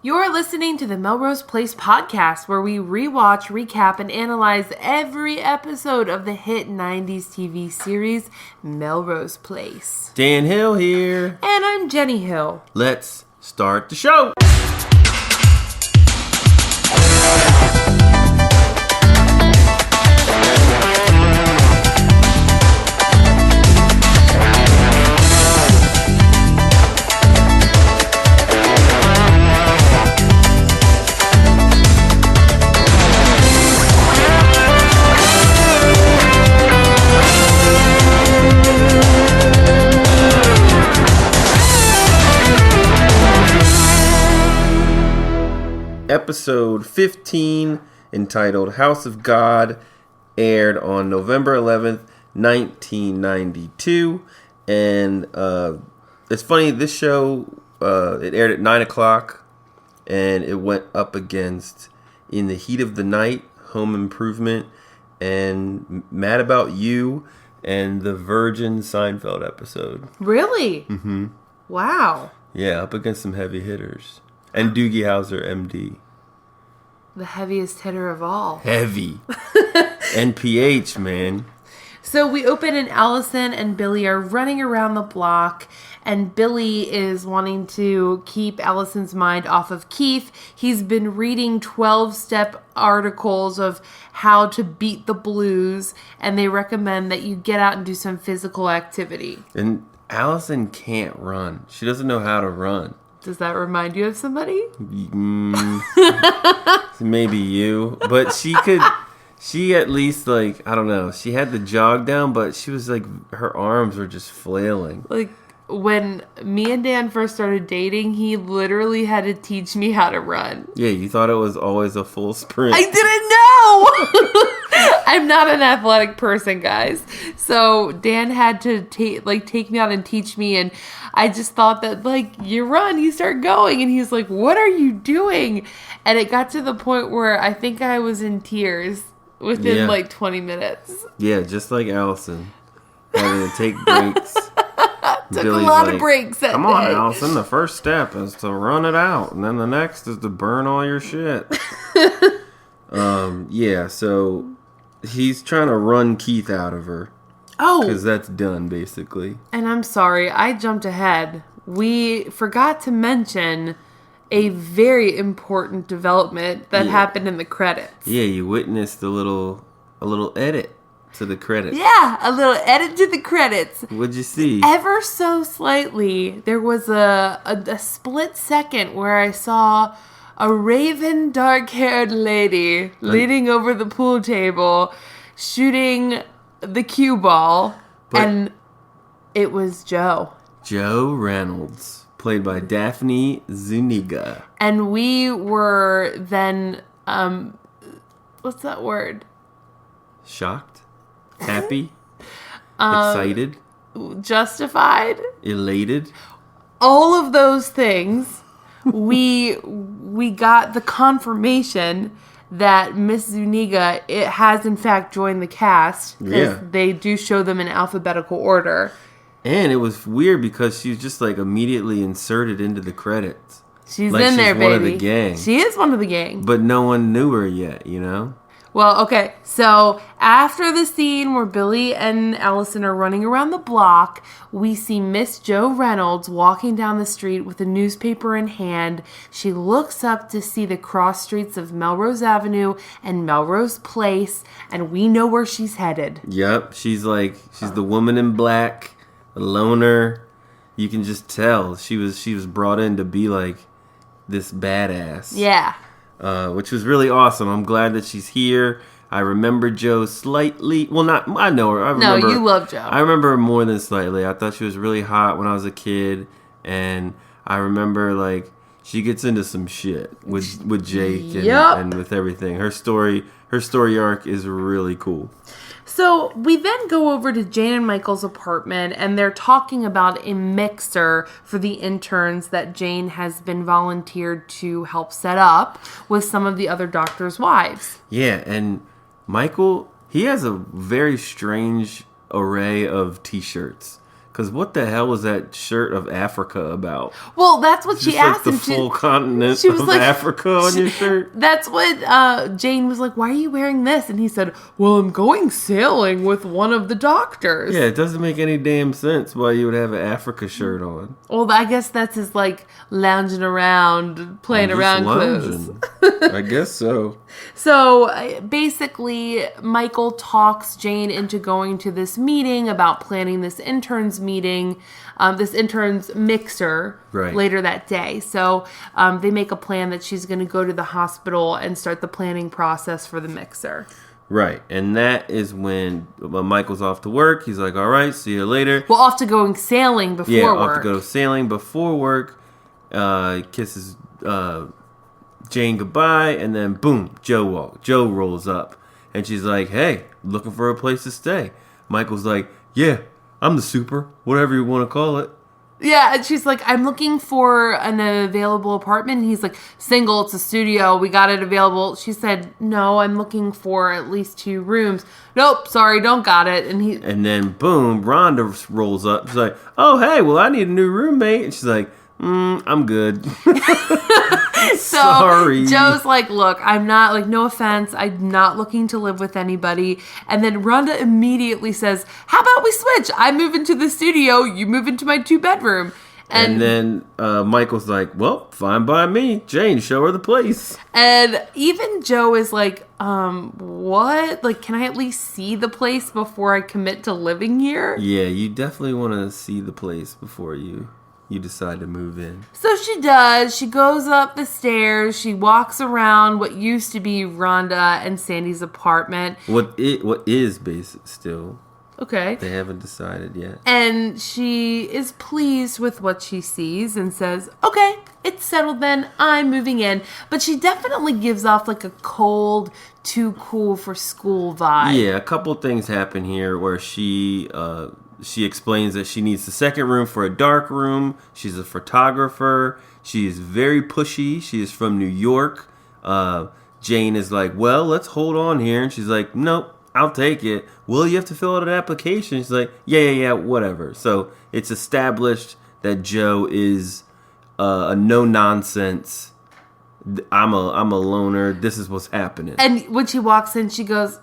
You're listening to the Melrose Place podcast, where we rewatch, recap, and analyze every episode of the hit 90s TV series, Melrose Place. Dan Hill here. And I'm Jenny Hill. Let's start the show. Episode 15, entitled House of God, aired on November 11th, 1992. And it's funny, this show, it aired at 9 o'clock, and it went up against In the Heat of the Night, Home Improvement, and Mad About You, and the Virgin Seinfeld episode. Really? Mm-hmm. Wow. Yeah, up against some heavy hitters. And Doogie Howser, MD. The heaviest hitter of all. Heavy. NPH, man. So we open and Alison and Billy are running around the block, and Billy is wanting to keep Alison's mind off of Keith. He's been reading 12-step articles of how to beat the blues, and they recommend that you get out and do some physical activity. And Alison can't run. She doesn't know how to run. Does that remind you of somebody? Maybe you. But she at least, like, I don't know. She had the jog down, but she was like, her arms were just flailing. Like, when me and Dan first started dating, he literally had to teach me how to run. Yeah, you thought it was always a full sprint. I didn't know! I'm not an athletic person, guys. So Dan had to take me out and teach me, and I just thought that, like, you run, you start going, and he's like, what are you doing? And it got to the point where I think I was in tears within, 20 minutes. Yeah, just like Alison. Having to take breaks. Took Billy's a lot of breaks that Come day. on, Alison, the first step is to run it out, and then the next is to burn all your shit. So he's trying to run Keith out of her. Oh. Because that's done, basically. And I'm sorry, I jumped ahead. We forgot to mention a very important development that happened in the credits. Yeah, you witnessed a little edit to the credits. Yeah, a little edit to the credits. What'd you see? Ever so slightly, there was a split second where I saw a raven dark-haired lady leaning over the pool table, shooting the cue ball, and it was Joe. Joe Reynolds, played by Daphne Zuniga. And we were then, what's that word? Shocked? Happy? Excited? Justified? Elated? All of those things. We got the confirmation that Miss Zuniga has in fact joined the cast. Yeah. They do show them in alphabetical order. And it was weird because she was just like immediately inserted into the credits. She's like in there, baby. One of the gang. She is one of the gang. But no one knew her yet, you know? Well, okay, so after the scene where Billy and Alison are running around the block, we see Miss Joe Reynolds walking down the street with a newspaper in hand. She looks up to see the cross streets of Melrose Avenue and Melrose Place, and we know where she's headed. Yep, she's the woman in black, a loner. You can just tell she was brought in to be like this badass. Yeah. Which was really awesome. I'm glad that she's here. I remember Jo slightly. Well, I know her. No, you love Jo. I remember her more than slightly. I thought she was really hot when I was a kid. And I remember, like, she gets into some shit with Jake and with everything. Her story arc is really cool. So we then go over to Jane and Michael's apartment, and they're talking about a mixer for the interns that Jane has been volunteered to help set up with some of the other doctors' wives. Yeah, and Michael, he has a very strange array of t-shirts. Because what the hell was that shirt of Africa about? Well, that's what she asked like him. the full continent she was of like, Africa on your shirt? That's what Jane was like, why are you wearing this? And he said, well, I'm going sailing with one of the doctors. Yeah, it doesn't make any damn sense why you would have an Africa shirt on. Well, I guess that's his, like, lounging around, playing around clothes. I guess so. So, basically, Michael talks Jane into going to this meeting about planning this intern's meeting, this intern's mixer later that day. So, they make a plan that she's going to go to the hospital and start the planning process for the mixer. Right, and that is when Michael's off to work. He's like, all right, see you later. Well, off to going sailing before work. Yeah, off to go sailing before work. Kisses Jane goodbye, and then boom, Joe rolls up. And she's like, hey, looking for a place to stay. Michael's like, yeah, I'm the super, whatever you want to call it. Yeah, and she's like, I'm looking for an available apartment. And he's like, single, it's a studio, we got it available. She said, no, I'm looking for at least 2 rooms. Nope, sorry, don't got it. And then boom, Rhonda rolls up. She's like, oh, hey, well, I need a new roommate. And she's like, I'm good. So sorry. Joe's like, look, I'm not, like, no offense, I'm not looking to live with anybody. And then Rhonda immediately says, how about we switch? I move into the studio, you move into my 2-bedroom. And then Michael's like, well, fine by me. Jane, show her the place. And even Joe is like, what? Like, can I at least see the place before I commit to living here? Yeah, you definitely want to see the place before you decide to move in. So she does. She goes up the stairs. She walks around what used to be Rhonda and Sandy's apartment. What is basic still. Okay. They haven't decided yet. And she is pleased with what she sees and says, okay, it's settled then. I'm moving in. But she definitely gives off like a cold, too cool for school vibe. Yeah, a couple things happen here where she explains that she needs the second room for a dark room. She's a photographer. She is very pushy. She is from New York. Jane is like, well, let's hold on here. And she's like, nope, I'll take it. Well, you have to fill out an application. She's like, yeah, whatever. So it's established that Joe is a no-nonsense, I'm a loner. This is what's happening. And when she walks in, she goes,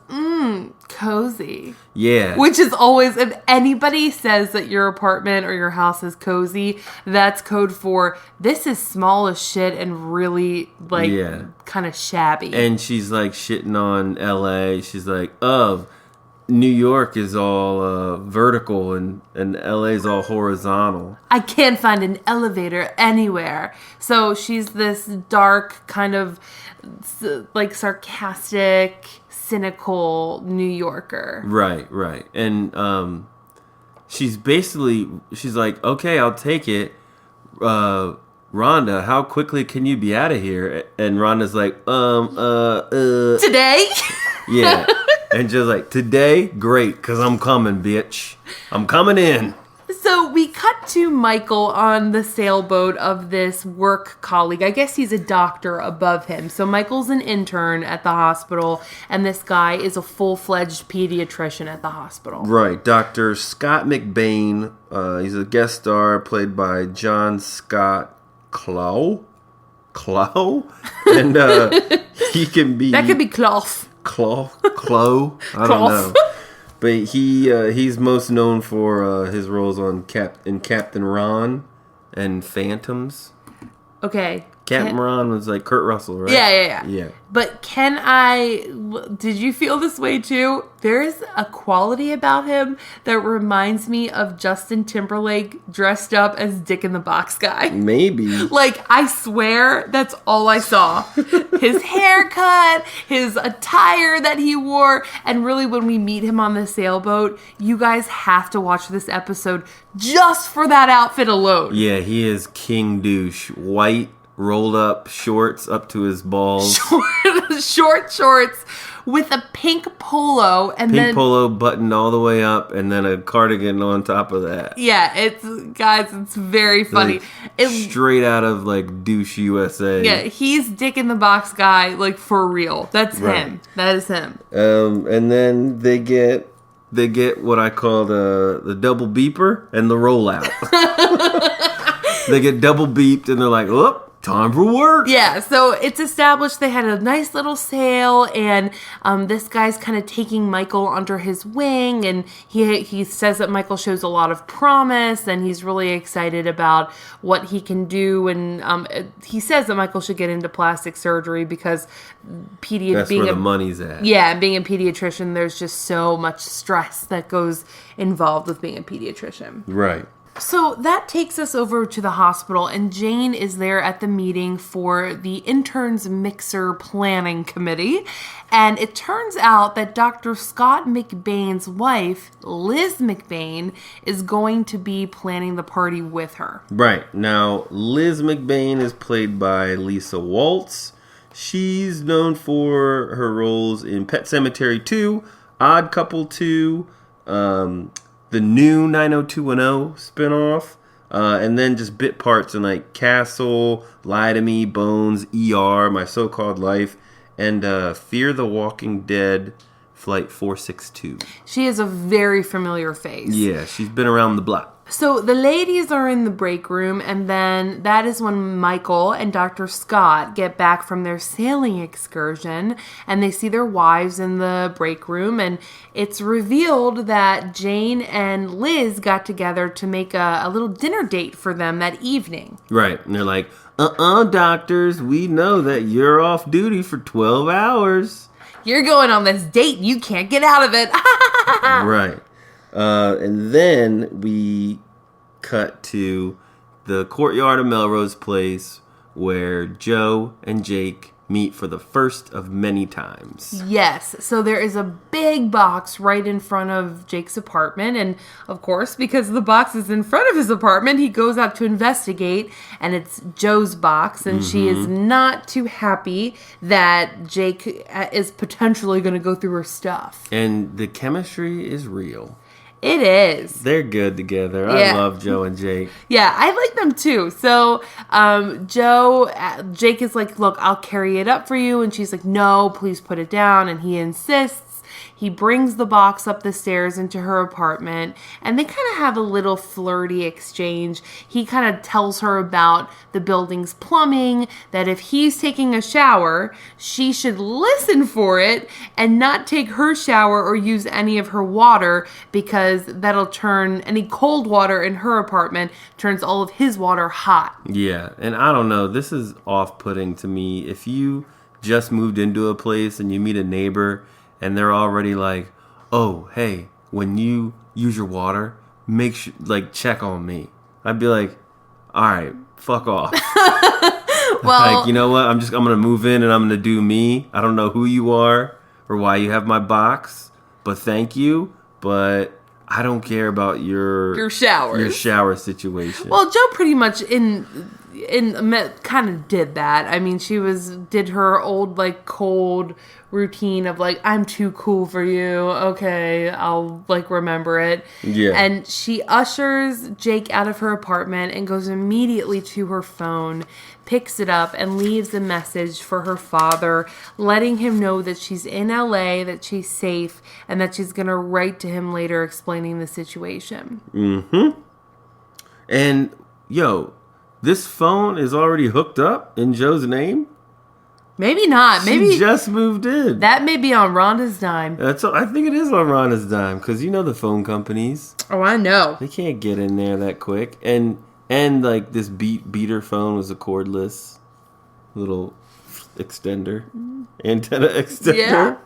cozy. Yeah. Which is always, if anybody says that your apartment or your house is cozy, that's code for this is small as shit and really, like, kind of shabby. And she's, like, shitting on L.A. She's like, oh, New York is all vertical and LA's all horizontal. I can't find an elevator anywhere. So she's this dark, kind of like sarcastic, cynical New Yorker. Right. And she's like, okay, I'll take it. Rhonda, how quickly can you be out of here? And Rhonda's like, Today? Yeah. And just like, today, great, because I'm coming, bitch. I'm coming in. So we cut to Michael on the sailboat of this work colleague. I guess he's a doctor above him. So Michael's an intern at the hospital, and this guy is a full-fledged pediatrician at the hospital. Right. Dr. Scott McBain. He's a guest star played by John Scott Clough. And he can be... That could be Clough. Clough. I don't know. But he's most known for his roles on Captain Ron and Phantoms. Okay. Captain Ron was like Kurt Russell, right? Yeah. But did you feel this way too? There's a quality about him that reminds me of Justin Timberlake dressed up as Dick in the Box guy. Maybe. Like, I swear that's all I saw. His haircut, his attire that he wore, and really when we meet him on the sailboat, you guys have to watch this episode just for that outfit alone. Yeah, he is King Douche. White, rolled up shorts up to his balls. Short shorts with a pink polo. Pink polo buttoned all the way up and then a cardigan on top of that. Yeah, it's very funny. Like, straight out of like Douche USA. Yeah, he's Dick in the Box guy, like for real. That's him. That is him. And then they get they get what I call the double beeper and the rollout. They get double beeped and they're like, oh, time for work. Yeah, so it's established they had a nice little sail, and this guy's kind of taking Michael under his wing, and he says that Michael shows a lot of promise, and he's really excited about what he can do, and he says that Michael should get into plastic surgery because that's where the money's at. Yeah, and being a pediatrician, there's just so much stress that goes involved with being a pediatrician. Right. So that takes us over to the hospital, and Jane is there at the meeting for the interns mixer planning committee. And it turns out that Dr. Scott McBain's wife, Liz McBain, is going to be planning the party with her. Right. Now, Liz McBain is played by Lisa Waltz. She's known for her roles in Pet Sematary 2, Odd Couple 2, the new 90210 spinoff, and then just bit parts in like Castle, Lie to Me, Bones, ER, My So-Called Life, and Fear the Walking Dead, Flight 462. She is a very familiar face. Yeah, she's been around the block. So the ladies are in the break room, and then that is when Michael and Dr. Scott get back from their sailing excursion, and they see their wives in the break room, and it's revealed that Jane and Liz got together to make a little dinner date for them that evening. Right, and they're like, doctors, we know that you're off duty for 12 hours. You're going on this date, and you can't get out of it. Right. And then we cut to the courtyard of Melrose Place where Joe and Jake meet for the first of many times. Yes. So there is a big box right in front of Jake's apartment. And of course, because the box is in front of his apartment, he goes out to investigate, and it's Joe's box. And she is not too happy that Jake is potentially going to go through her stuff. And the chemistry is real. It is. They're good together. Yeah. I love Joe and Jake. Yeah, I like them too. So Jake is like, look, I'll carry it up for you. And she's like, no, please put it down. And he insists. He brings the box up the stairs into her apartment, and they kind of have a little flirty exchange. He kind of tells her about the building's plumbing, that if he's taking a shower, she should listen for it and not take her shower or use any of her water, because that'll turn any cold water in her apartment, turns all of his water hot. Yeah, and I don't know, this is off-putting to me. If you just moved into a place and you meet a neighbor and they're already like, oh, hey, when you use your water, make sure, like, check on me. I'd be like, all right, fuck off. Well, like, you know what? I'm going to move in and I'm going to do me. I don't know who you are or why you have my box, but thank you. But I don't care about your showers. Your shower situation. Well, Joe pretty much kind of did that. I mean, she did her old, like, cold routine of, like, I'm too cool for you. Okay, I'll, like, remember it. Yeah. And she ushers Jake out of her apartment and goes immediately to her phone, picks it up, and leaves a message for her father, letting him know that she's in LA, that she's safe, and that she's going to write to him later explaining the situation. Mm-hmm. And, yo, this phone is already hooked up in Joe's name? Maybe not. Maybe she just moved in. That may be on Rhonda's dime. I think it is on Rhonda's dime, because you know the phone companies. Oh, I know. They can't get in there that quick. And like this beater phone was a cordless little antenna extender. Yeah.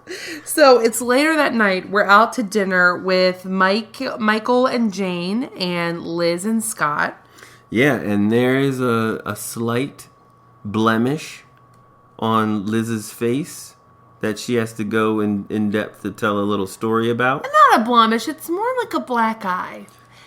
So it's later that night. We're out to dinner with Michael and Jane and Liz and Scott. Yeah, and there is a slight blemish on Liz's face that she has to go in depth to tell a little story about. Not a blemish. It's more like a black eye.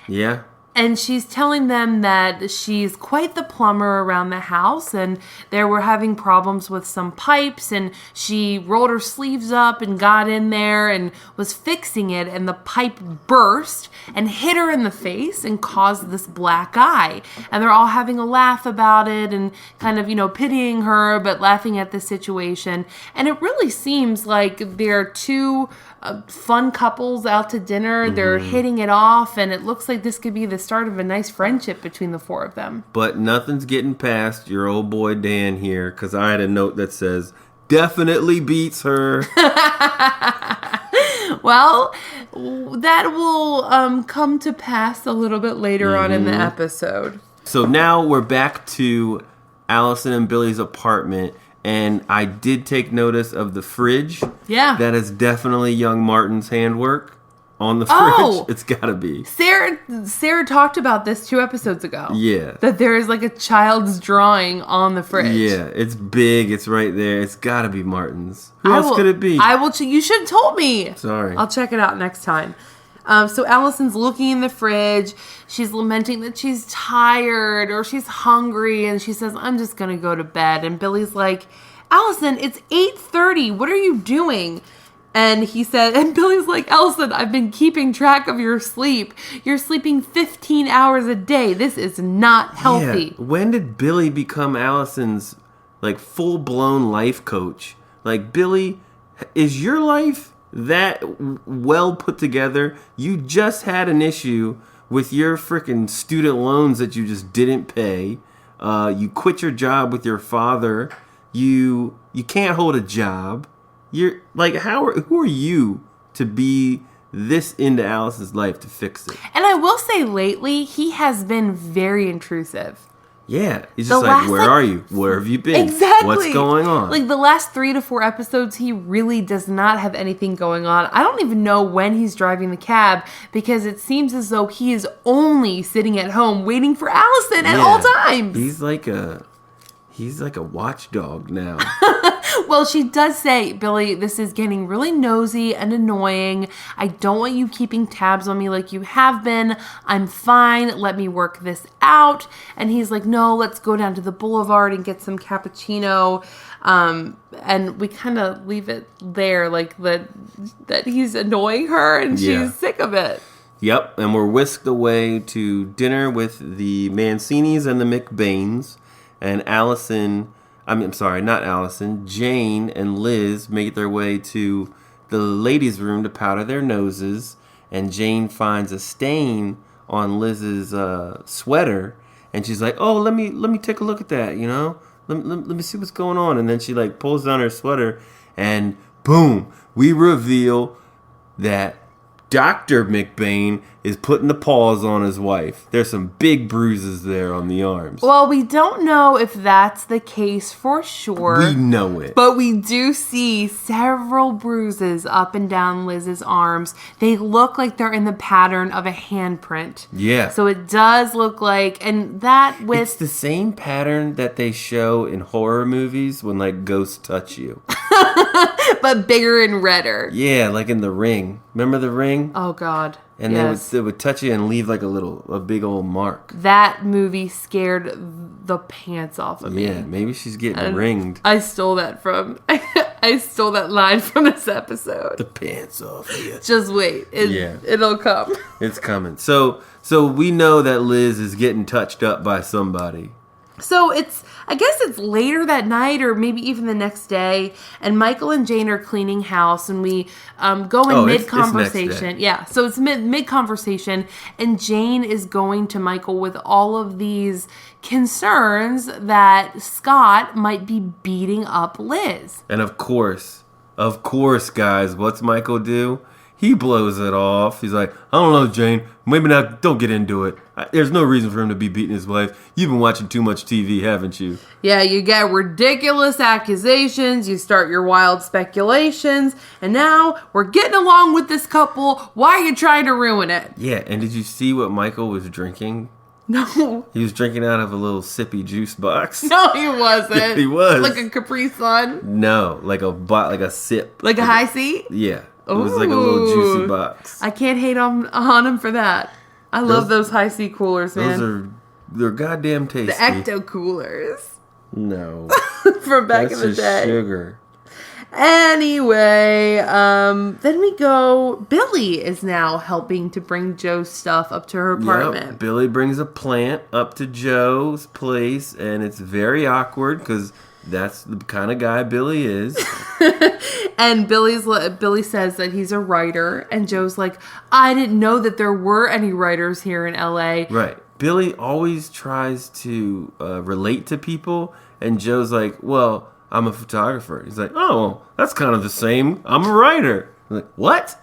Yeah. And she's telling them that she's quite the plumber around the house, and they were having problems with some pipes, and she rolled her sleeves up and got in there and was fixing it, and the pipe burst and hit her in the face and caused this black eye. And they're all having a laugh about it and kind of, pitying her, but laughing at the situation. And it really seems like there are two fun couples out to dinner. They're hitting it off, and it looks like this could be the start of a nice friendship between the four of them. But nothing's getting past your old boy Dan here, because I had a note that says, definitely beats her. Well, that will come to pass a little bit later on in the episode. So now we're back to Alison and Billy's apartment, and I did take notice of the fridge. Yeah. That is definitely young Martin's handwork on the fridge. Oh! It's gotta be. Sarah talked about this 2 episodes ago. Yeah. That there is like a child's drawing on the fridge. Yeah, it's big. It's right there. It's gotta be Martin's. Who else could it be? I will. You should have told me. Sorry. I'll check it out next time. So Allison's looking in the fridge. She's lamenting that she's tired or she's hungry, and she says, "I'm just gonna go to bed." And Billy's like, "Allison, it's 8:30. What are you doing?" And Billy's like, "Alison, I've been keeping track of your sleep. You're sleeping 15 hours a day. This is not healthy." Yeah. When did Billy become Allison's like full-blown life coach? Like, Billy, is your life that well put together? You just had an issue with your freaking student loans that you just didn't pay. You quit your job with your father. You can't hold a job. You're like, who are you to be this into Allison's life to fix it? And I will say, lately he has been very intrusive. Yeah, he's just like, where are you? Where have you been? Exactly. What's going on? Like, the last 3 to 4 episodes, he really does not have anything going on. I don't even know when he's driving the cab, because it seems as though he is only sitting at home waiting for Allison at all times. He's like a watchdog now. Well, she does say, "Billy, this is getting really nosy and annoying. I don't want you keeping tabs on me like you have been. I'm fine. Let me work this out." And he's like, "No, let's go down to the boulevard and get some cappuccino." And we kind of leave it there, like that he's annoying her and she's sick of it. Yep, and we're whisked away to dinner with the Mancinis and the McBains. And Jane and Liz make their way to the ladies' room to powder their noses. And Jane finds a stain on Liz's sweater. And she's like, "Oh, let me take a look at that, you know? Let me see what's going on." And then she like pulls down her sweater, and boom, we reveal that Dr. McBain is putting the paws on his wife. There's some big bruises there on the arms. Well, we don't know if that's the case for sure. We know it. But we do see several bruises up and down Liz's arms. They look like they're in the pattern of a handprint. Yeah. So it does look like, and that with... It's the same pattern that they show in horror movies when like ghosts touch you. But bigger and redder. Yeah, like in The Ring. Remember The Ring? Oh, God. And they would touch you and leave like a big old mark. That movie scared the pants off of me. Yeah, maybe she's getting ringed. I stole that line from this episode. The pants off of you. Just wait. It'll come. It's coming. So we know that Liz is getting touched up by somebody. So I guess it's later that night or maybe even the next day, and Michael and Jane are cleaning house, and we go in mid-conversation. Yeah, so it's mid-conversation, and Jane is going to Michael with all of these concerns that Scott might be beating up Liz. And of course, guys, what's Michael do? He blows it off. He's like, "I don't know, Jane. Maybe not. Don't get into it. There's no reason for him to be beating his wife. You've been watching too much TV, haven't you?" Yeah, you get ridiculous accusations. You start your wild speculations. And now we're getting along with this couple. Why are you trying to ruin it? Yeah, and did you see what Michael was drinking? No. He was drinking out of a little sippy juice box. No, he wasn't. Yeah, he was. Like a Capri Sun? No, like a sip. Like a high C? Yeah. It was like a little juicy box. I can't hate on him for that. I love those high C coolers, man. They're goddamn tasty. The Ecto coolers. No. From back in the day. That's just sugar. Anyway, then we go. Billy is now helping to bring Joe's stuff up to her apartment. Yep. Billy brings a plant up to Joe's place, and it's very awkward because That's the kind of guy Billy is. And Billy says that he's a writer, and Joe's like, I didn't know that there were any writers here in LA. Right. Billy always tries to relate to people, and Joe's like, well, I'm a photographer. He's like, oh, well, that's kind of the same. I'm a writer. I'm like, what?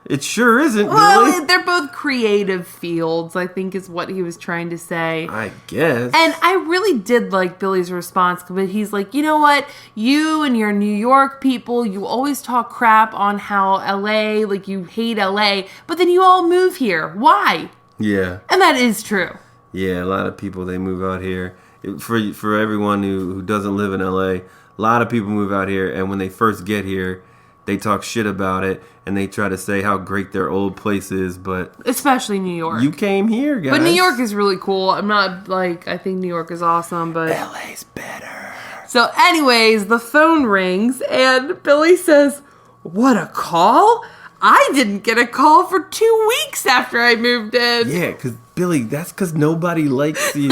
It sure isn't, Well, Billy. they're both creative fields, I think is what he was trying to say. I guess. And I really did like Billy's response, but he's like, you know what? You and your New York people, you always talk crap on how LA, like you hate LA, but then you all move here. Why? Yeah. And that is true. Yeah, a lot of people, they move out here. For everyone who doesn't live in LA, a lot of people move out here, and when they first get here, they talk shit about it, and they try to say how great their old place is, but... Especially New York. You came here, guys. But New York is really cool. I'm not, like, I think New York is awesome, but... LA's better. So anyways, the phone rings, and Billy says, what, a call? I didn't get a call for 2 weeks after I moved in. Yeah, because, Billy, that's because nobody likes you.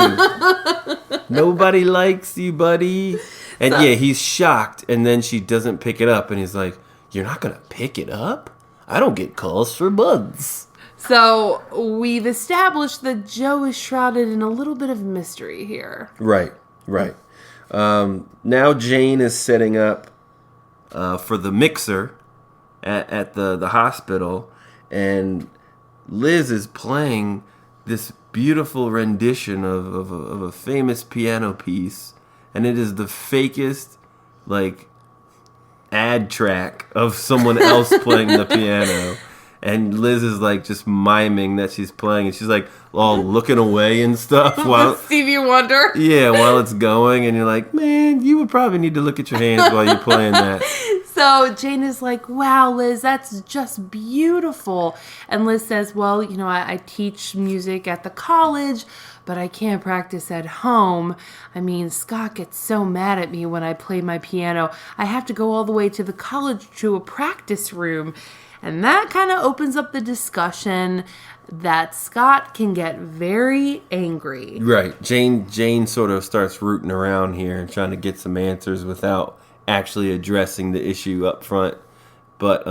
Nobody likes you, buddy. And yeah, he's shocked, and then she doesn't pick it up, and he's like, you're not going to pick it up? I don't get calls for months. So we've established that Joe is shrouded in a little bit of mystery here. Right. Now Jane is setting up for the mixer at the hospital, and Liz is playing this beautiful rendition of a famous piano piece, and it is the fakest, like, ad track of someone else playing the piano. And Liz is like just miming that she's playing, and she's like all looking away and stuff while Stevie Wonder. Yeah, while it's going, and you're like, man, you would probably need to look at your hands while you're playing that. So Jane is like, wow, Liz, that's just beautiful. And Liz says, well, you know, I teach music at the college, but I can't practice at home. I mean, Scott gets so mad at me when I play my piano. I have to go all the way to the college to a practice room. And that kind of opens up the discussion that Scott can get very angry. Right. Jane sort of starts rooting around here and trying to get some answers without actually addressing the issue up front. But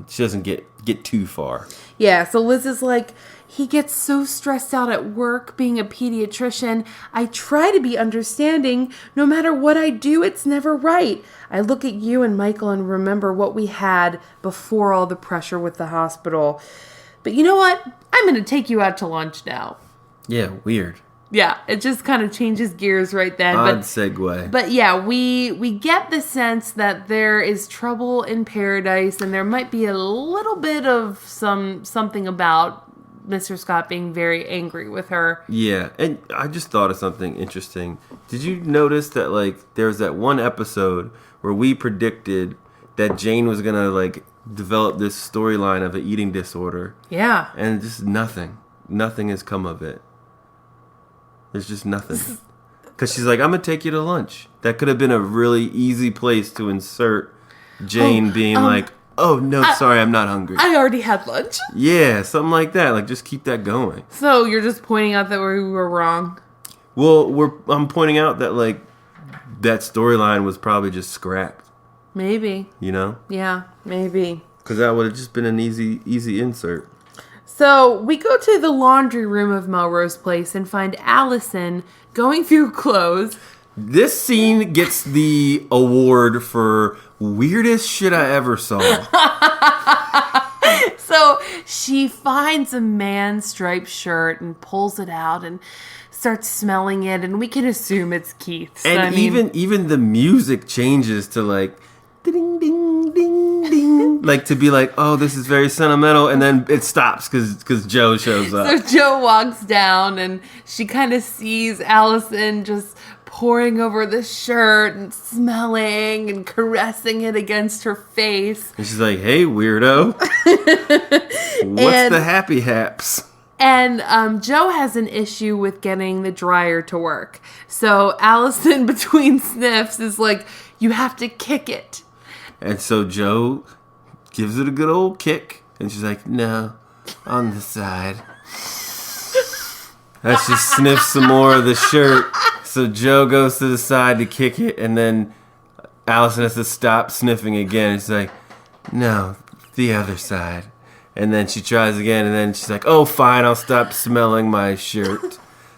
she doesn't get too far. Yeah, so Liz is like, he gets so stressed out at work being a pediatrician. I try to be understanding. No matter what I do, it's never right. I look at you and Michael and remember what we had before all the pressure with the hospital. But you know what? I'm going to take you out to lunch now. Yeah, weird. Yeah, it just kind of changes gears right then. Odd segue. But yeah, we get the sense that there is trouble in paradise, and there might be a little bit of something about Mr. Scott being very angry with her. Yeah, and I just thought of something interesting. Did you notice that, like, there's that one episode where we predicted that Jane was going to, like, develop this storyline of an eating disorder? Yeah. And just nothing has come of it. There's just nothing. Because she's like, I'm going to take you to lunch. That could have been a really easy place to insert Jane being like, oh, no, sorry, I'm not hungry. I already had lunch. Yeah, something like that. Like, just keep that going. So you're just pointing out that we were wrong? Well, I'm pointing out that, like, that storyline was probably just scrapped. Maybe. You know? Yeah, maybe. Because that would have just been an easy insert. So we go to the laundry room of Melrose Place and find Alison going through clothes. This scene gets the award for weirdest shit I ever saw. So she finds a man's striped shirt and pulls it out and starts smelling it, and we can assume it's Keith's. And even the music changes to like ding ding ding ding, like to be like, oh, this is very sentimental, and then it stops because Joe shows up. So Joe walks down, and she kind of sees Alison just poring over the shirt and smelling and caressing it against her face. And she's like, hey, weirdo. What's the happy haps? And Joe has an issue with getting the dryer to work. So Alison, between sniffs, is like, you have to kick it. And so Joe gives it a good old kick. And she's like, no, on the side. As she sniffs some more of the shirt, So Joe goes to the side to kick it, and then Alison has to stop sniffing again. She's like, no, the other side. And then she tries again, and then she's like, oh, fine, I'll stop smelling my shirt.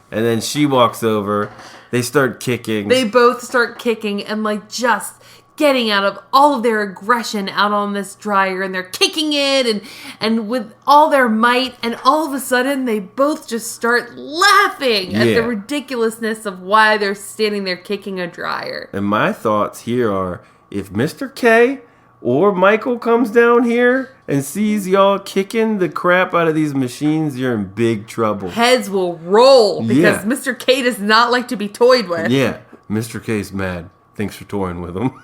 And then she walks over. They start kicking. They both start kicking and like just getting out of all of their aggression out on this dryer, and they're kicking it and with all their might, and all of a sudden they both just start laughing at the ridiculousness of why they're standing there kicking a dryer. And my thoughts here are, if Mr. K or Michael comes down here and sees y'all kicking the crap out of these machines, you're in big trouble. Heads will roll because Mr. K does not like to be toyed with. Yeah, Mr. K's mad. Thanks for toying with him.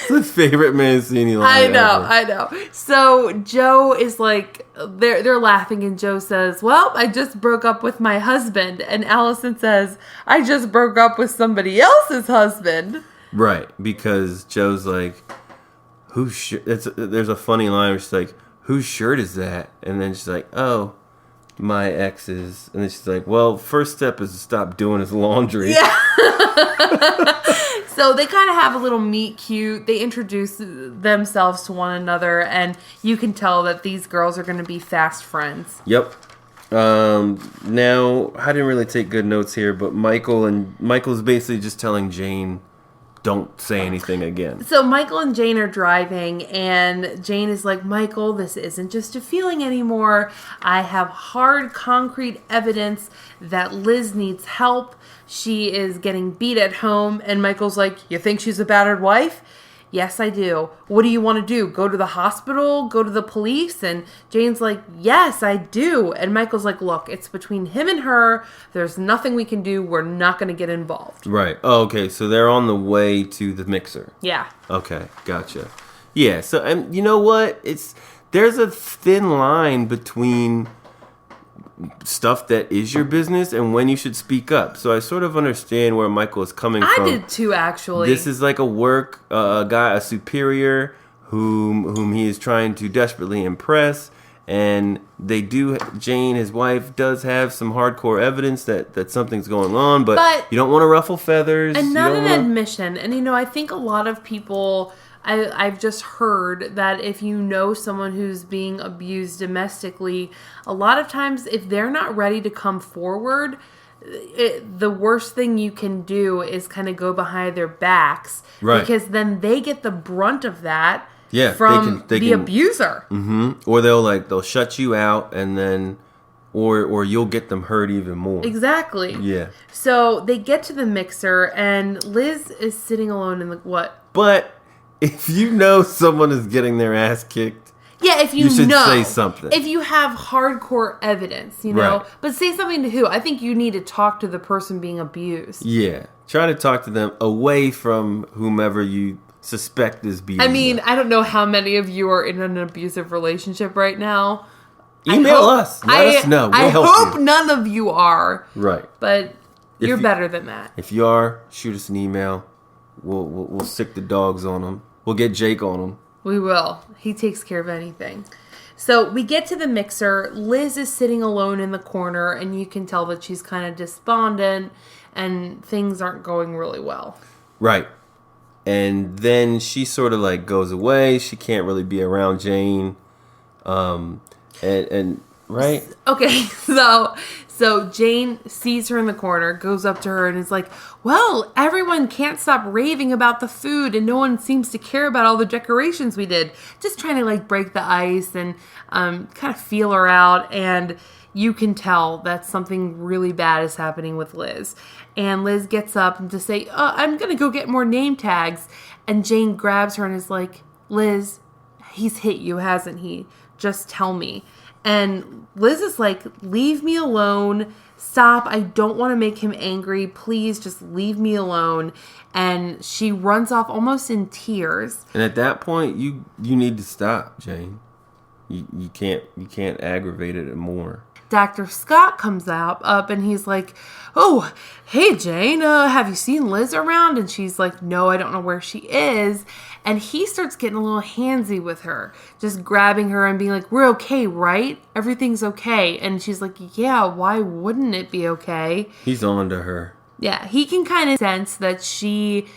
It's the favorite Mancini line I know. So Joe is like, they're laughing, and Joe says, well, I just broke up with my husband. And Alison says, I just broke up with somebody else's husband. Right, because Joe's like, there's a funny line where she's like, whose shirt is that? And then she's like, oh, my ex's. And then she's like, well, first step is to stop doing his laundry. Yeah. So they kind of have a little meet cute. They introduce themselves to one another, and you can tell that these girls are going to be fast friends. Yep. Now, I didn't really take good notes here, but Michael's basically just telling Jane, don't say anything again. So Michael and Jane are driving, and Jane is like, Michael, this isn't just a feeling anymore. I have hard, concrete evidence that Liz needs help. She is getting beat at home. And Michael's like, you think she's a battered wife? Yes, I do. What do you want to do? Go to the hospital? Go to the police? And Jane's like, yes, I do. And Michael's like, look, it's between him and her. There's nothing we can do. We're not going to get involved. Right. Oh, okay. So they're on the way to the mixer. Yeah. Okay. Gotcha. Yeah. So, and you know what? There's a thin line between stuff that is your business and when you should speak up. So I sort of understand where Michael is coming from. I did too, actually. This is like a superior whom he is trying to desperately impress, and Jane, his wife, does have some hardcore evidence that something's going on, but you don't want to ruffle feathers. And not an admission. And I think a lot of people, I've just heard that if you know someone who's being abused domestically, a lot of times if they're not ready to come forward, the worst thing you can do is kind of go behind their backs. Right. Because then they get the brunt of that from the abuser. Mm-hmm. Or they'll shut you out, and then or you'll get them hurt even more. Exactly. Yeah. So they get to the mixer, and Liz is sitting alone in the what? But if you know someone is getting their ass kicked, if you should know, say something. If you have hardcore evidence, right. But say something to who? I think you need to talk to the person being abused. Yeah. Try to talk to them away from whomever you suspect is being. I mean, I don't know how many of you are in an abusive relationship right now. Email us. Let us know. We'll help you. I hope none of you are. Right. But you're better than that. If you are, shoot us an email. We'll sick the dogs on them. We'll get Jake on them. We will. He takes care of anything. So we get to the mixer. Liz is sitting alone in the corner, and you can tell that she's kind of despondent, and things aren't going really well. Right. And then she sort of goes away. She can't really be around Jane. And right? Okay, so Jane sees her in the corner, goes up to her, and is like, well, everyone can't stop raving about the food, and no one seems to care about all the decorations we did. Just trying to break the ice and kind of feel her out, and you can tell that something really bad is happening with Liz. And Liz gets up to say, I'm going to go get more name tags. And Jane grabs her and is like, Liz, he's hit you, hasn't he? Just tell me. And Liz is like, leave me alone. Stop. I don't want to make him angry. Please just leave me alone. And she runs off almost in tears. And at that point, you need to stop, Jane. You can't aggravate it more. Dr. Scott comes up and he's like, oh, hey, Jane, have you seen Liz around? And she's like, no, I don't know where she is. And he starts getting a little handsy with her, just grabbing her and being like, we're okay, right? Everything's okay. And she's like, yeah, why wouldn't it be okay? He's on to her. Yeah, he can kind of sense that she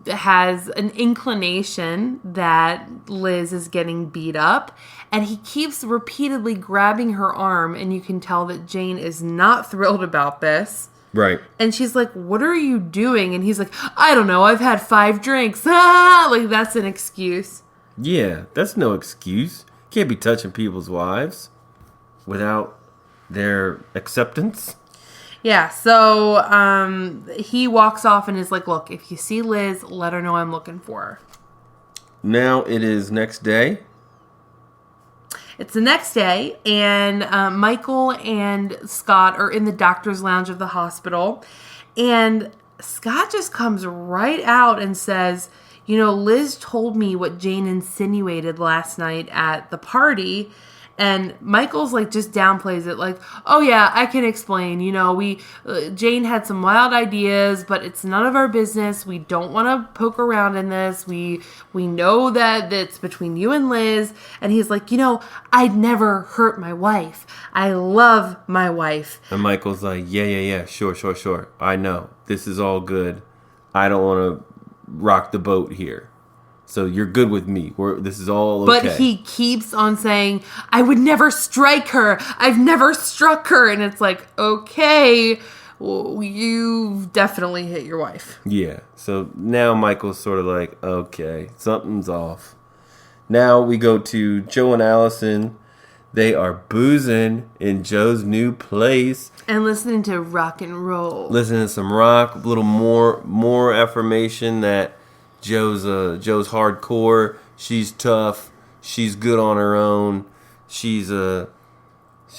has an inclination that Liz is getting beat up, and he keeps repeatedly grabbing her arm, and you can tell that Jane is not thrilled about this. Right. And she's like, what are you doing? And he's like, I don't know, I've had 5 drinks. Ah! Like, that's an excuse. Yeah, that's no excuse. Can't be touching people's wives without their acceptance. Yeah, so he walks off and is like, look, if you see Liz, let her know I'm looking for her. Now it is next day. It's the next day, and Michael and Scott are in the doctor's lounge of the hospital, and Scott just comes right out and says, you know, Liz told me what Jane insinuated last night at the party. And Michael's like just downplays it, like, oh yeah, I can explain. You know, Jane had some wild ideas, but it's none of our business. We don't want to poke around in this. We know that it's between you and Liz. And he's like, you know, I'd never hurt my wife. I love my wife. And Michael's like, yeah, sure. I know. This is all good. I don't want to rock the boat here. So you're good with me. This is all okay. But he keeps on saying, I would never strike her. I've never struck her. And it's like, okay, well, you've definitely hit your wife. Yeah. So now Michael's sort of like, okay, something's off. Now we go to Joe and Alison. They are boozing in Joe's new place. And listening to rock and roll. Listening to some rock, a little more affirmation that Joe's hardcore. She's tough. She's good on her own. She's a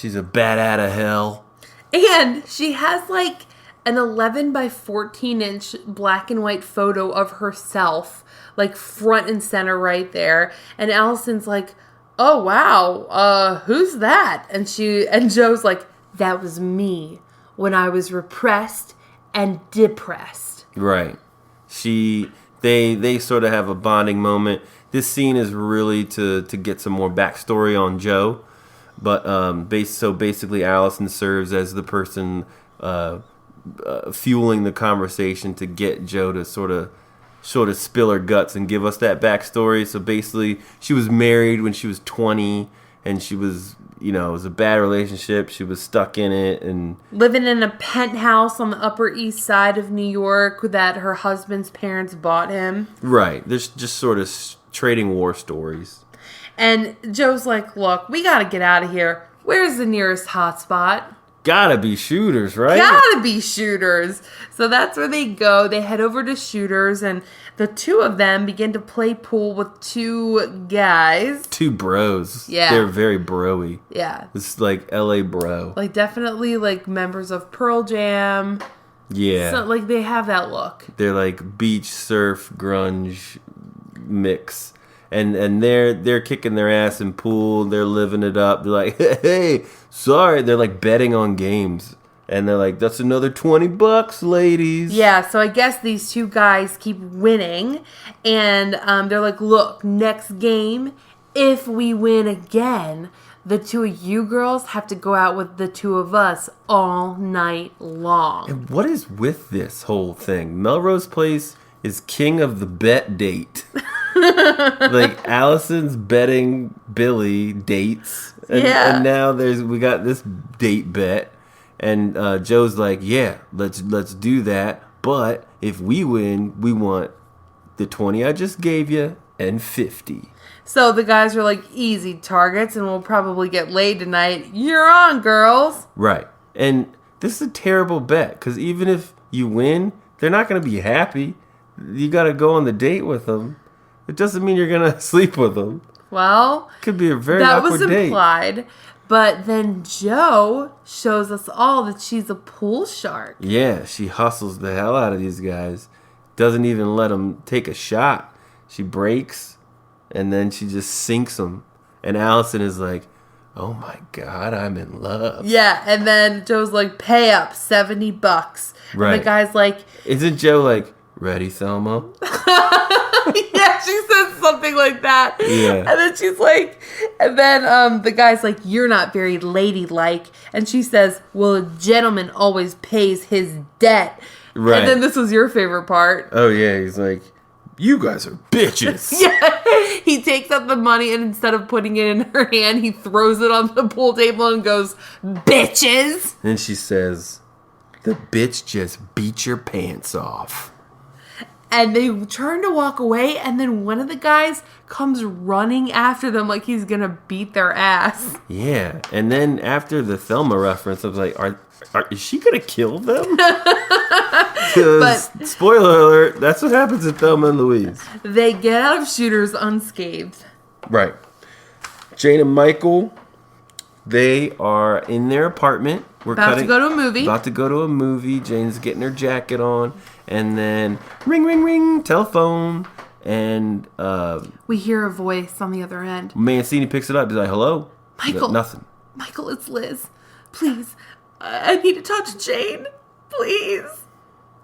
bat out of hell. And she has like an 11 by 14 inch black and white photo of herself, like front and center right there. And Allison's like, oh wow, who's that? And Joe's like, that was me when I was repressed and depressed. Right. They sort of have a bonding moment. This scene is really to get some more backstory on Joe. But so basically Alison serves as the person fueling the conversation to get Joe to sort of spill her guts and give us that backstory. So basically she was married when she was 20 and she was, you know, it was a bad relationship. She was stuck in it and living in a penthouse on the Upper East Side of New York that her husband's parents bought him. Right. There's just sort of trading war stories. And Joe's like, look, we got to get out of here. Where's the nearest hotspot? Gotta be Shooters, right? Gotta be Shooters. So that's where they go. They head over to Shooters, and the two of them begin to play pool with 2 guys. 2 bros. Yeah. They're very bro-y. Yeah. It's like LA bro. Like definitely like members of Pearl Jam. Yeah. So like they have that look. They're like beach surf grunge mix. And they're kicking their ass in pool. They're living it up. They're like, hey, sorry. They're like betting on games. And they're like, that's another $20, ladies. Yeah, so I guess these 2 guys keep winning. And they're like, look, next game, if we win again, the 2 of you girls have to go out with the 2 of us all night long. And what is with this whole thing? Melrose Place is king of the bet date. Like Allison's betting Billy dates, and now we got this date bet, and Joe's like, yeah, let's do that. But if we win, we want the 20 I just gave you and 50. So the guys are like easy targets, and we'll probably get laid tonight. You're on, girls. Right, and this is a terrible bet because even if you win, they're not going to be happy. You got to go on the date with them. It doesn't mean you're going to sleep with them. Well, could be a very awkward date. That was implied. But then Joe shows us all that she's a pool shark. Yeah, she hustles the hell out of these guys. Doesn't even let them take a shot. She breaks, and then she just sinks them. And Alison is like, oh my God, I'm in love. Yeah, and then Joe's like, pay up, $70. Right. And the guy's like... Isn't Joe like, ready, Thelma? Yeah, she says something like that. Yeah. And then she's like... And then the guy's like, you're not very ladylike. And she says, well, a gentleman always pays his debt. Right. And then this was your favorite part. Oh, yeah, he's like, you guys are bitches. Yeah, he takes up the money and instead of putting it in her hand, he throws it on the pool table and goes, bitches. And she says, the bitch just beat your pants off. And they turn to walk away, and then one of the guys comes running after them like he's going to beat their ass. Yeah, and then after the Thelma reference, I was like, is she going to kill them? Because, spoiler alert, that's what happens in Thelma and Louise. They get out of Shooters unscathed. Right. Jane and Michael, they are in their apartment. About to go to a movie. About to go to a movie. Jane's getting her jacket on. And then, ring, ring, ring, telephone. And we hear a voice on the other end. Mancini picks it up. He's like, hello? Michael. Nothing. Michael, it's Liz. Please, I need to talk to Jane. Please.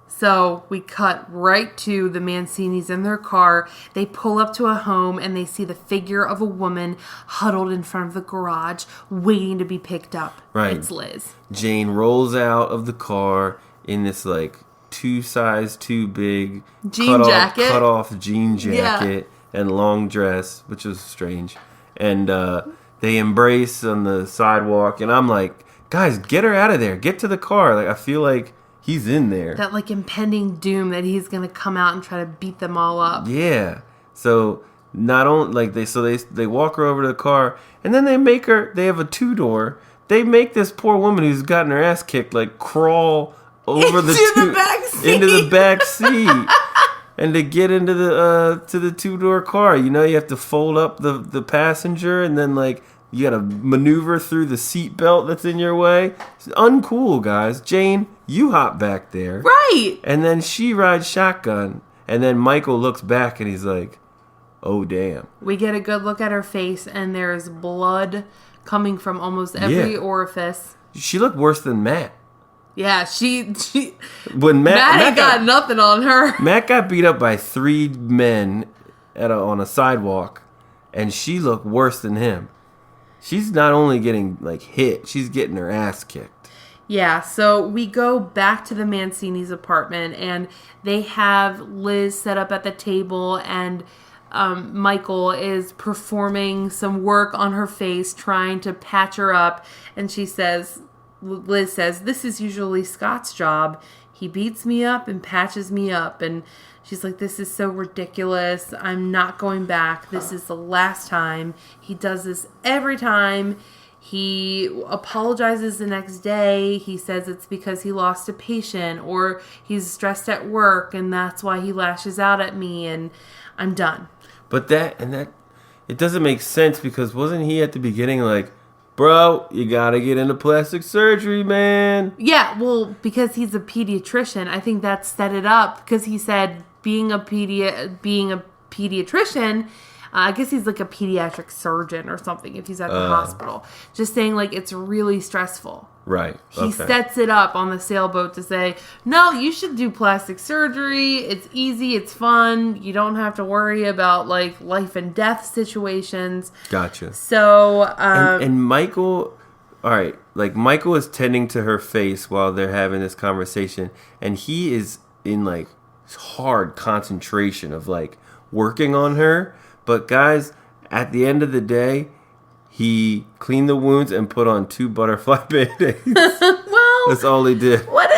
So we cut right to the Mancinis in their car. They pull up to a home and they see the figure of a woman huddled in front of the garage waiting to be picked up. Right. It's Liz. Jane rolls out of the car in this like two size too big cut off jean jacket and long dress, which was strange. And they embrace on the sidewalk and I'm like, guys, get her out of there. Get to the car. Like I feel like he's in there. That like impending doom that he's gonna come out and try to beat them all up. Yeah. So not only like they walk her over to the car and then they have a 2-door. They make this poor woman who's gotten her ass kicked like crawl over into the back seat. And to get into the to the 2-door car, you have to fold up the passenger and then like you gotta maneuver through the seat belt that's in your way. It's uncool, guys. Jane, you hop back there. Right. And then she rides shotgun. And then Michael looks back and he's like, oh, damn. We get a good look at her face and there's blood coming from almost every orifice. She looked worse than Matt. Yeah, she when Matt ain't got nothing on her. Matt got beat up by 3 men on a sidewalk. And she looked worse than him. She's not only getting, like, hit, she's getting her ass kicked. Yeah, so we go back to the Mancini's apartment, and they have Liz set up at the table, and Michael is performing some work on her face, trying to patch her up, and Liz says, this is usually Scott's job. He beats me up and patches me up, and she's like, this is so ridiculous. I'm not going back. This is the last time. He does this every time. He apologizes the next day. He says it's because he lost a patient or he's stressed at work and that's why he lashes out at me and I'm done. But that it doesn't make sense because wasn't he at the beginning like, bro, you gotta get into plastic surgery, man? Yeah, well, because he's a pediatrician, I think that set it up because he said being a pediatrician, I guess he's like a pediatric surgeon or something if he's at the hospital. Just saying like it's really stressful. Right. He sets it up on the sailboat to say, no, you should do plastic surgery. It's easy. It's fun. You don't have to worry about like life and death situations. Gotcha. So, and Michael, all right, like Michael is tending to her face while they're having this conversation and he is in like hard concentration of like working on her. But guys, at the end of the day, he cleaned the wounds and put on 2 butterfly band-aids. Well, that's all he did. What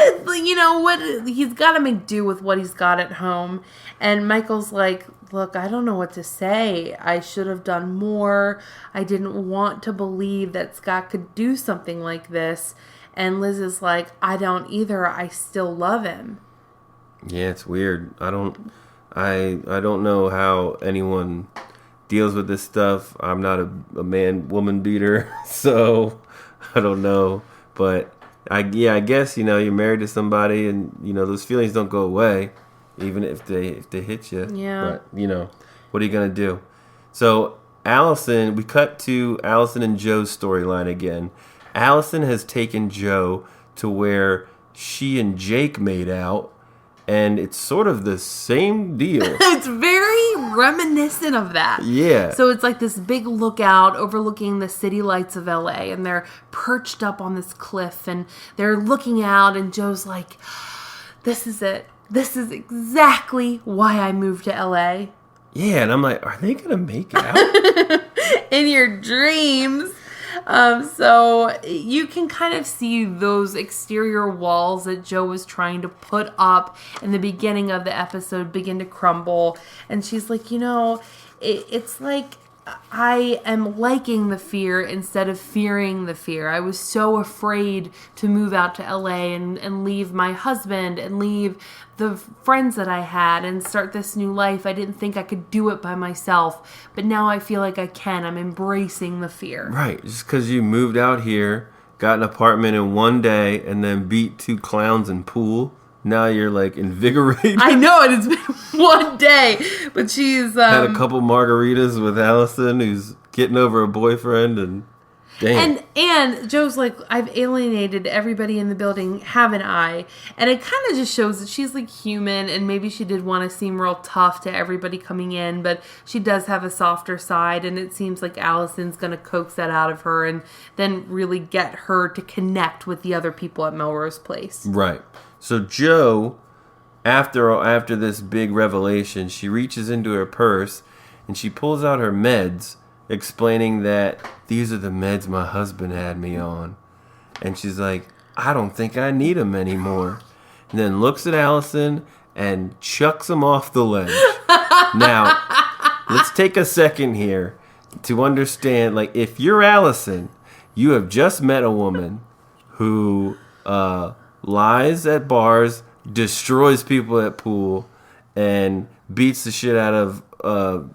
he's got to make do with what he's got at home. And Michael's like, look, I don't know what to say. I should have done more. I didn't want to believe that Scott could do something like this. And Liz is like, I don't either. I still love him. Yeah, it's weird. I don't know how anyone deals with this stuff. I'm not a man-woman beater, so I don't know. But I guess you're married to somebody, and those feelings don't go away, even if they hit you. Yeah. But what are you gonna do? So Alison, we cut to Alison and Joe's storyline again. Alison has taken Joe to where she and Jake made out, and it's sort of the same deal. It's very reminiscent of that. Yeah. So it's like this big lookout overlooking the city lights of LA, and they're perched up on this cliff, and they're looking out, and Joe's like, this is it. This is exactly why I moved to LA. Yeah, and I'm like, are they going to make out? In your dreams. So you can kind of see those exterior walls that Joe was trying to put up in the beginning of the episode begin to crumble. And she's like, it's like I am liking the fear instead of fearing the fear. I was so afraid to move out to LA and leave my husband and leave the friends that I had and start this new life. I didn't think I could do it by myself, but now I feel like I can. I'm embracing the fear. Right, just because you moved out here, got an apartment in one day, and then beat 2 clowns in pool. Now you're like invigorated. I know, and it's been one day, but she's had a couple margaritas with Alison, who's getting over a boyfriend, and damn. And Joe's like, I've alienated everybody in the building, haven't I? And it kind of just shows that she's like human, and maybe she did want to seem real tough to everybody coming in, but she does have a softer side, and it seems like Allison's going to coax that out of her and then really get her to connect with the other people at Melrose Place. Right. So Joe, after this big revelation, she reaches into her purse and she pulls out her meds, explaining that these are the meds my husband had me on. And she's like, I don't think I need them anymore. And then looks at Alison and chucks them off the ledge. Now, let's take a second here to understand, like, if you're Alison, you have just met a woman who lies at bars, destroys people at pool, and beats the shit out of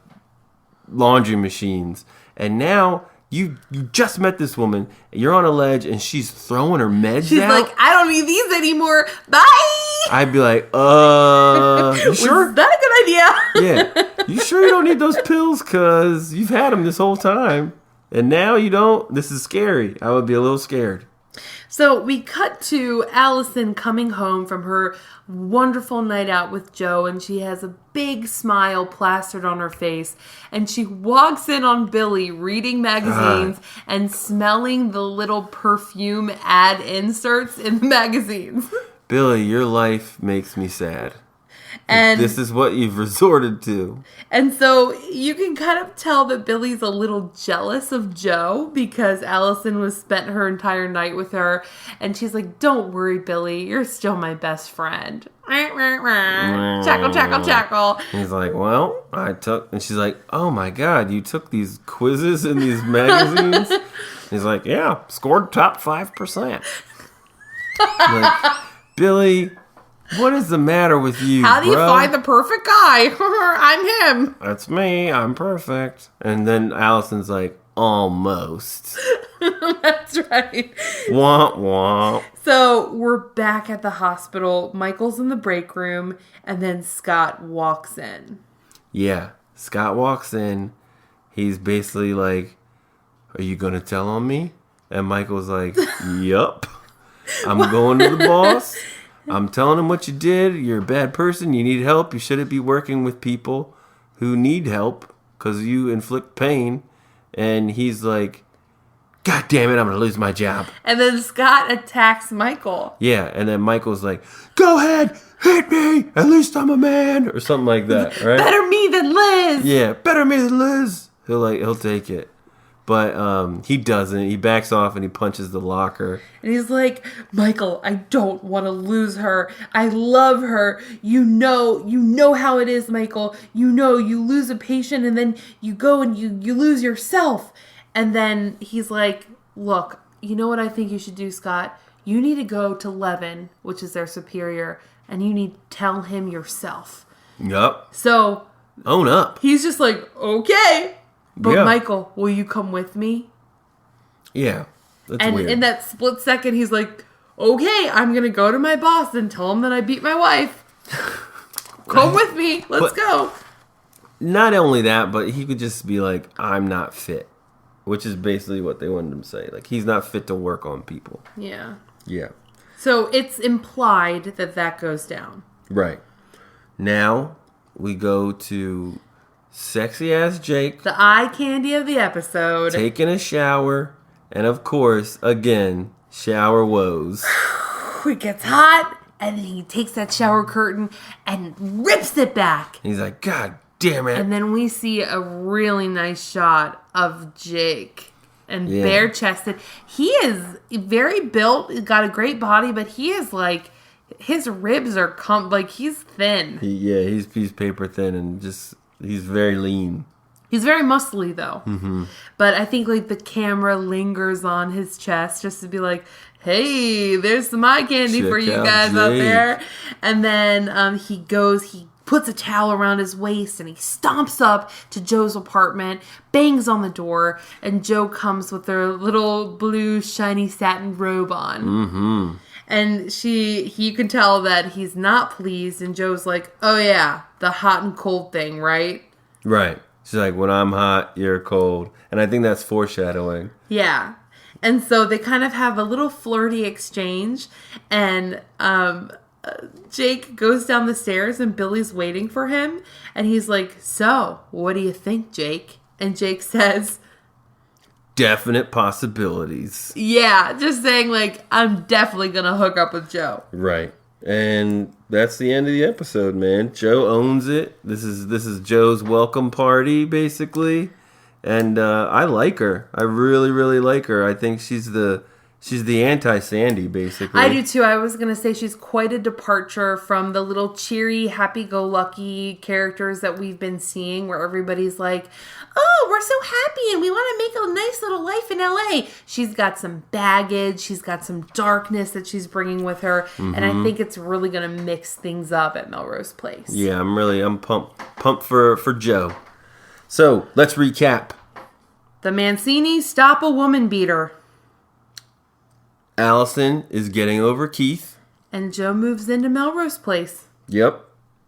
laundry machines. And now you just met this woman, you're on a ledge, and she's throwing her meds out. She's like, I don't need these anymore. Bye! I'd be like, you sure? Was that a good idea? Yeah. You sure you don't need those pills? Because you've had them this whole time. And now you don't? This is scary. I would be a little scared. So we cut to Alison coming home from her wonderful night out with Joe, and she has a big smile plastered on her face, and she walks in on Billy reading magazines and smelling the little perfume ad inserts in the magazines. Billy, your life makes me sad. And this is what you've resorted to. And so you can kind of tell that Billy's a little jealous of Joe because Alison was spent her entire night with her. And she's like, don't worry, Billy. You're still my best friend. Chackle, chackle, chackle. He's like, well, I took... And she's like, oh my God, you took these quizzes in these magazines? He's like, yeah, scored top 5%. Like, Billy... What is the matter with you, How do you bro? find the perfect guy? I'm him. That's me. I'm perfect. And then Allison's like, almost. That's right. Womp womp. So we're back at the hospital. Michael's in the break room, and then Scott walks in. Yeah. Scott walks in. He's basically like, are you going to tell on me? And Michael's like, yup. I'm going to the boss. I'm telling him what you did. You're a bad person. You need help. You shouldn't be working with people who need help because you inflict pain. And he's like, God damn it, I'm going to lose my job. And then Scott attacks Michael. Yeah, and then Michael's like, go ahead, hit me. At least I'm a man. Or something like that, right? Better me than Liz. Yeah, better me than Liz. He'll take it. But he doesn't. He backs off and he punches the locker. And he's like, Michael, I don't want to lose her. I love her. You know how it is, Michael. You lose a patient and then you go and you lose yourself. And then he's like, look, you know what I think you should do, Scott? You need to go to Levin, which is their superior, and you need to tell him yourself. Yup. So. Own up. He's just like, okay. But yeah. Michael, will you come with me? Yeah, that's and weird. In that split second, he's like, okay, I'm going to go to my boss and tell him that I beat my wife. Come with me. Let's go. Not only that, but he could just be like, I'm not fit. Which is basically what they wanted him to say. Like, he's not fit to work on people. Yeah. Yeah. So it's implied that goes down. Right. Now, we go to sexy-ass Jake. The eye candy of the episode. Taking a shower. And, of course, again, shower woes. It gets hot. And then he takes that shower curtain and rips it back. He's like, God damn it. And then we see a really nice shot of Jake. And bare-chested. He is very built, got a great body, but he is like, his ribs are, he's thin. He's paper thin and just, he's very lean. He's very muscly, though. Mm-hmm. But I think, like, the camera lingers on his chest just to be like, hey, there's some eye candy for you guys out there. And then he puts a towel around his waist and he stomps up to Joe's apartment, bangs on the door, and Joe comes with her little blue shiny satin robe on. Mm-hmm. And you can tell that he's not pleased, and Joe's like, oh yeah, the hot and cold thing, right? Right. She's like, when I'm hot, you're cold. And I think that's foreshadowing. Yeah. And so they kind of have a little flirty exchange, and Jake goes down the stairs and Billy's waiting for him. And he's like, so, what do you think, Jake? And Jake says, definite possibilities. Yeah, just saying, like, I'm definitely going to hook up with Joe. Right. And that's the end of the episode, man. Joe owns it. This is Joe's welcome party, basically. And I like her. I really, really like her. I think she's the anti-Sandy, basically. I do too. I was going to say she's quite a departure from the little cheery, happy-go-lucky characters that we've been seeing, where everybody's like, oh, we're so happy and we want to make a nice little life in LA. She's got some baggage. She's got some darkness that she's bringing with her. Mm-hmm. And I think it's really going to mix things up at Melrose Place. Yeah, I'm pumped for Joe. So, let's recap. The Mancini stop a woman beater. Alison is getting over Keith. And Joe moves into Melrose Place. Yep.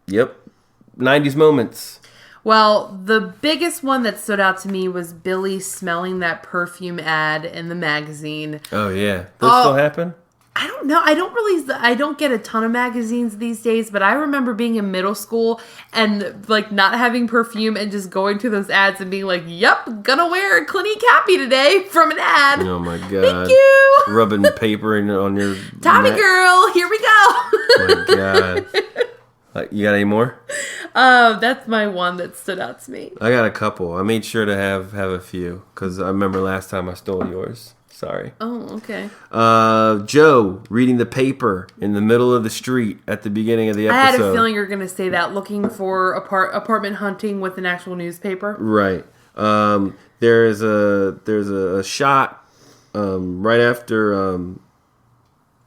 90s moments. Well, the biggest one that stood out to me was Billy smelling that perfume ad in the magazine. Oh, yeah. Those still happen? I don't know. I don't get a ton of magazines these days, but I remember being in middle school and like not having perfume and just going to those ads and being like, yep, gonna wear a Clinique Happy today from an ad. Oh my God. Thank you. Rubbing paper on your Tommy neck. Girl, here we go. Oh my God. You got any more? That's my one that stood out to me. I got a couple. I made sure to have a few because I remember last time I stole yours. Sorry. Oh, okay. Joe reading the paper in the middle of the street at the beginning of the episode. I had a feeling you were going to say that, looking for apartment hunting with an actual newspaper. Right. There's a shot right after,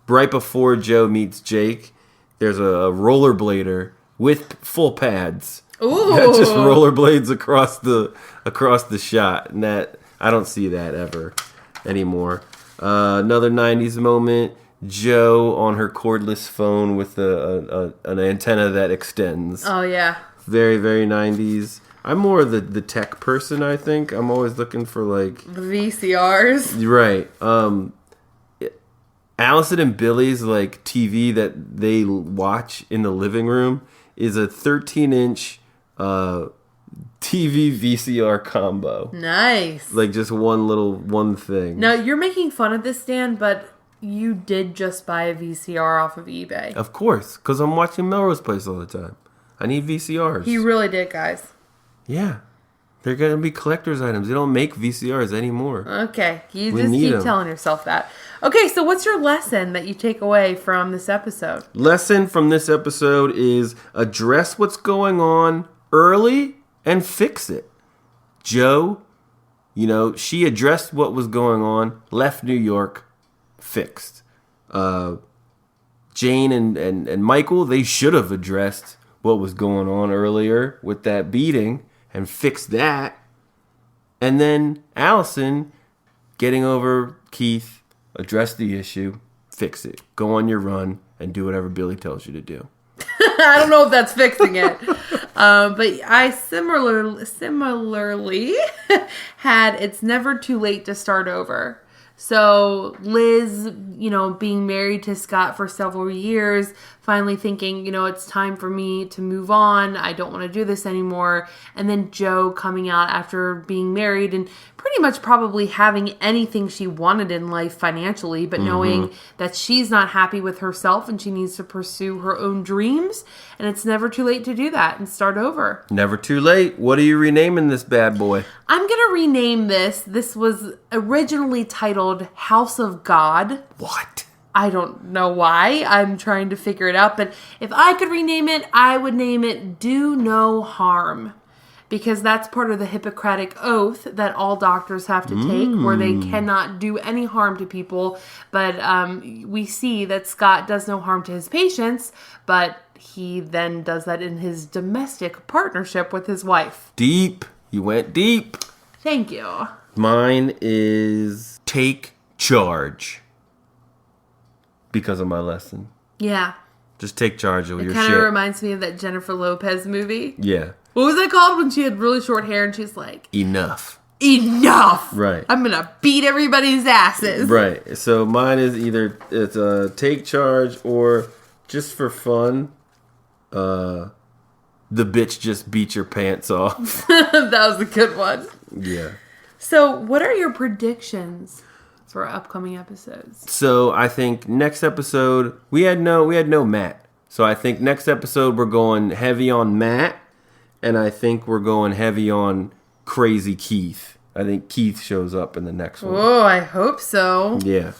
right before Joe meets Jake. There's a rollerblader with full pads. Ooh. That just rollerblades across the shot, and that I don't see that ever anymore. Another 90s moment, Joe on her cordless phone with an antenna that extends. Oh, yeah. Very, very 90s. I'm more of the tech person, I think. I'm always looking for, like... the VCRs. Right. Alison and Billy's, like, TV that they watch in the living room is a 13-inch... TV VCR combo. Nice. Like just one thing. Now, you're making fun of this, Dan, but you did just buy a VCR off of eBay. Of course, because I'm watching Melrose Place all the time. I need VCRs. He really did, guys. Yeah. They're going to be collector's items. They don't make VCRs anymore. Okay. You just keep telling yourself that. Okay, so what's your lesson that you take away from this episode? Lesson from this episode is address what's going on early and fix it. Joe, she addressed what was going on, left New York, fixed. Jane and Michael, they should have addressed what was going on earlier with that beating and fixed that. And then Alison, getting over Keith, address the issue, fix it. Go on your run and do whatever Billy tells you to do. I don't know if that's fixing it. But I similarly had It's Never Too Late to Start Over. So Liz, being married to Scott for several years, finally thinking, it's time for me to move on. I don't want to do this anymore. And then Joe coming out after being married and pretty much probably having anything she wanted in life financially, but knowing that she's not happy with herself and she needs to pursue her own dreams. And it's never too late to do that and start over. Never too late. What are you renaming this bad boy? I'm going to rename this. This was originally titled House of God. What? I don't know why. I'm trying to figure it out. But if I could rename it, I would name it Do No Harm. Because that's part of the Hippocratic Oath that all doctors have to take, where they cannot do any harm to people. But we see that Scott does no harm to his patients, but he then does that in his domestic partnership with his wife. Deep. You went deep. Thank you. Mine is Take Charge. Because of my lesson. Yeah. Just take charge of your shit. It kind of reminds me of that Jennifer Lopez movie. Yeah. What was that called when she had really short hair and she's like... Enough. Right. I'm going to beat everybody's asses. Right. So mine is either it's Take Charge or just for fun, The Bitch Just Beat Your Pants Off. That was a good one. Yeah. So what are your predictions for upcoming episodes? So I think next episode we had no Matt. So I think next episode we're going heavy on Matt, and I think we're going heavy on Crazy Keith. I think Keith shows up in the next one. Oh, I hope so. Yeah.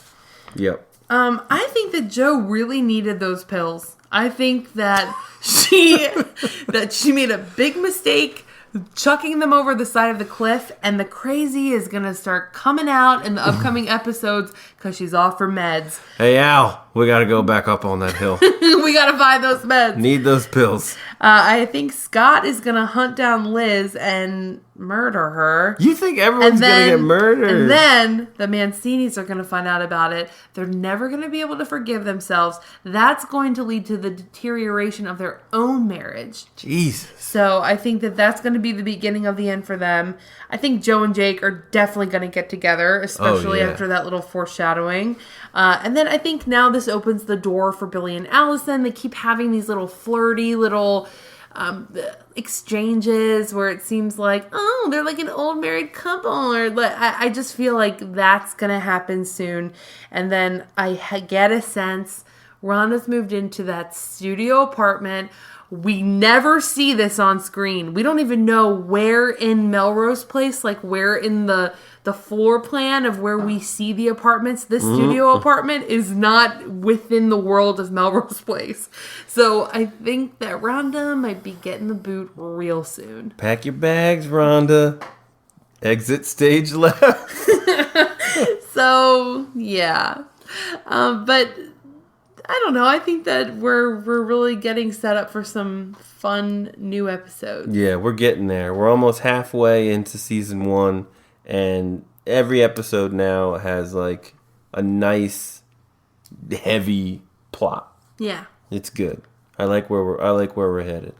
Yep. I think that Joe really needed those pills. I think that she made a big mistake chucking them over the side of the cliff, and the crazy is going to start coming out in the upcoming episodes because she's off her meds. Hey, Al, we got to go back up on that hill. We got to find those meds. Need those pills. I think Scott is going to hunt down Liz and murder her. You think everyone's going to get murdered? And then the Mancinis are going to find out about it. They're never going to be able to forgive themselves. That's going to lead to the deterioration of their own marriage. Jesus. So I think that that's going to be the beginning of the end for them. I think Joe and Jake are definitely going to get together, especially after that little foreshadowing. And then I think now this opens the door for Billy and Alison. They keep having these little flirty little exchanges where it seems like, oh, they're like an old married couple. Or I just feel like that's going to happen soon. And then I get a sense Rhonda's moved into that studio apartment. We never see this on screen. We don't even know where in Melrose Place, like where in the floor plan of where we see the apartments. This studio apartment is not within the world of Melrose Place. So I think that Rhonda might be getting the boot real soon. Pack your bags, Rhonda. Exit stage left. So, yeah. But I don't know. I think that we're really getting set up for some fun new episodes. Yeah, we're getting there. We're almost halfway into season 1, and every episode now has like a nice, heavy plot. Yeah, it's good. I like where we're headed.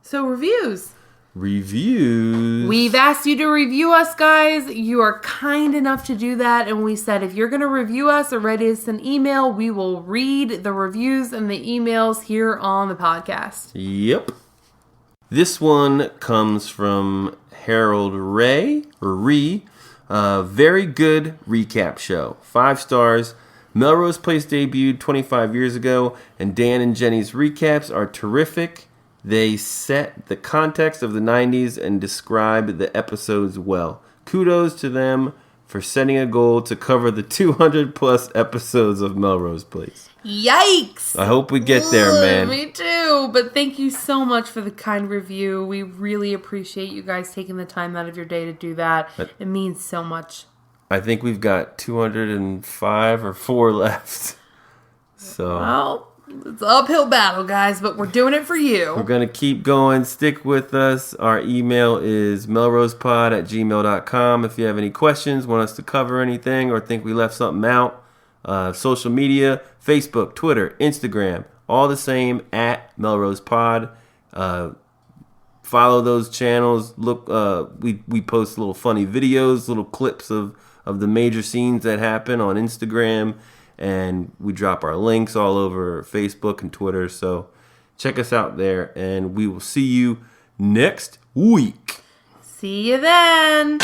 So reviews. We've asked you to review us, guys. You are kind enough to do that, and we said if you're going to review us or write us an email, we will read the reviews and the emails here on the podcast. Yep. This one comes from Harold Ree. Very good recap show. 5 stars. Melrose Place debuted 25 years ago, and Dan and Jenny's recaps are terrific. They set the context of the 90s and describe the episodes well. Kudos to them for setting a goal to cover the 200 plus episodes of Melrose Place. Yikes! I hope we get there, man. Me too. But thank you so much for the kind review. We really appreciate you guys taking the time out of your day to do that. It means so much. I think we've got 205 or 4 left. So, well, it's an uphill battle, guys, but we're doing it for you. We're going to keep going. Stick with us. Our email is melrosepod@gmail.com. If you have any questions, want us to cover anything, or think we left something out. Social media, Facebook, Twitter, Instagram, all the same @MelrosePod. Follow those channels. Look, we post little funny videos, little clips of the major scenes that happen on Instagram, and we drop our links all over Facebook and Twitter. So check us out there, and we will see you next week. See you then.